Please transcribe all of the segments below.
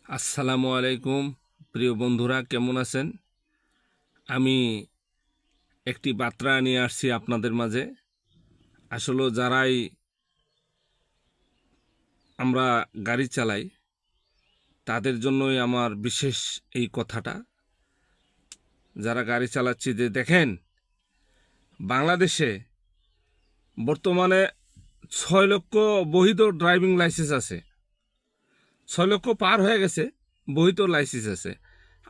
আসসালামু আলাইকুম প্রিয় বন্ধুরা, কেমন আছেন? আমি একটি বার্তা নিয়ে আসছি আপনাদের মাঝে। আসলে যারাই আমরা গাড়ি চালাই তাদের জন্যই আমার বিশেষ এই কথাটা। যারা গাড়ি চালাচ্ছি, যে দেখেন, বাংলাদেশে বর্তমানে 6 লক্ষ বৈধ ড্রাইভিং লাইসেন্স আছে। 6 লক্ষ পার হয়ে গেছে, বৈধ লাইসেন্স আছে।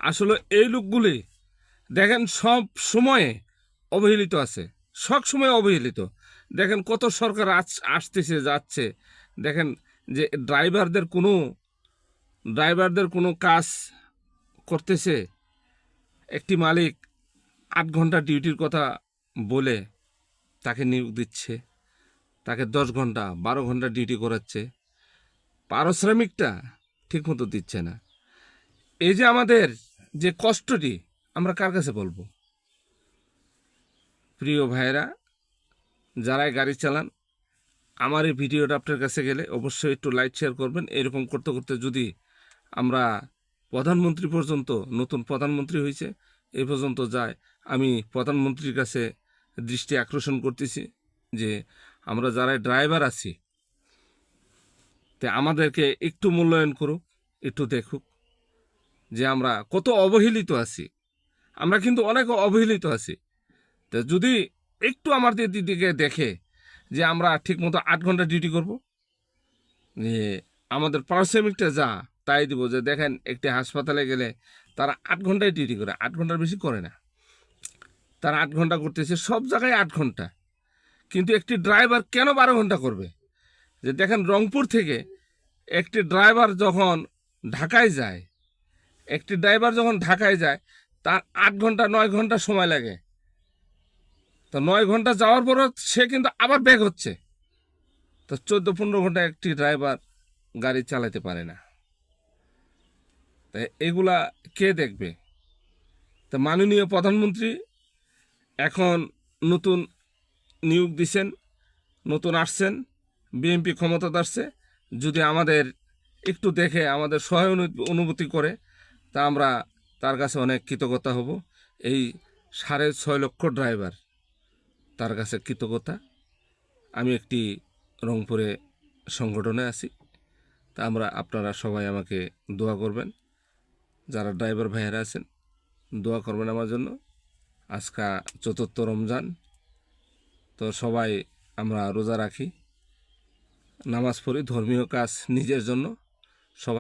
আসলে এই লোকগুলি দেখেন সব সময়ে অবহেলিত আছে, সব সময় অবহেলিত। দেখেন কত সরকার আসতেছে যাচ্ছে, দেখেন যে ড্রাইভারদের কোনো কাজ করতেছে। একটি মালিক 8 ঘন্টা ডিউটির কথা বলে তাকে নিয়োগ দিচ্ছে, তাকে 10 ঘন্টা 12 ঘন্টা ডিউটি করাচ্ছে, পারিশ্রমিকটা ঠিকমতো দিচ্ছে না। এই যে আমাদের যে কষ্টটি, আমরা কার কাছে বলবো? প্রিয় ভাইয়েরা, যারাই গাড়ি চালান, আমার এই ভিডিওটা আপনার কাছে গেলে অবশ্যই একটু লাইক শেয়ার করবেন। এরকম করতে করতে যদি আমরা প্রধানমন্ত্রী পর্যন্ত, নতুন প্রধানমন্ত্রী হয়েছে, এই পর্যন্ত যায়, আমি প্রধানমন্ত্রীর কাছে দৃষ্টি আকর্ষণ করতেছি যে আমরা যারা ড্রাইভার আছি, তে আমাদেরকে একটু মূল্যায়ন করুক, একটু দেখুক যে আমরা কত অবহেলিত আছি। আমরা কিন্তু অনেক অবহেলিত আছি। তো যদি একটু আমাদের দিকে দেখে যে আমরা ঠিকমতো 8 ঘন্টা ডিউটি করব, যে আমাদের পারিশ্রমিকটা যা তাই দিব। যে দেখেন, একটি হাসপাতালে গেলে তারা 8 ঘন্টায় ডিউটি করে, 8 ঘন্টার বেশি করে না। তারা 8 ঘন্টা করতেছে, সব জায়গায় 8 ঘন্টা। কিন্তু একটি ড্রাইভার কেন 12 ঘন্টা করবে? যে দেখেন, রংপুর থেকে একটি ড্রাইভার যখন ঢাকায় যায়, তার 8 ঘন্টা 9 ঘন্টা সময় লাগে। তো 9 ঘন্টা যাওয়ার পরও সে কিন্তু আবার ব্যাক হচ্ছে। তো 14-15 ঘন্টা একটি ড্রাইভার গাড়ি চালাতে পারে না। তাই এগুলা কে দেখবে? তা মাননীয় প্রধানমন্ত্রী এখন নতুন নিয়োগ দিছেন, নতুন আসছেন, বিএনপি ক্ষমতাতে আসছে। যদি আমাদের একটু দেখে আমাদের অনুভূতি করে, তা আমরা তার কাছে অনেক কৃতজ্ঞতা হব। এই 6.5 লক্ষ ড্রাইভার, তার কাছে কৃতজ্ঞতা। আমি একটি রংপুরে সংগঠনে আছি, তা আপনারা সবাই আমাকে দোয়া করবেন। যারা ড্রাইভার ভাইয়েরা আছেন, দোয়া করবেন আমার জন্য। আজকা 4র্থ রমজান, তো সবাই আমরা রোজা রাখি, নামাজ পড়ি, ধর্মীয় কাজ নিজের জন্য।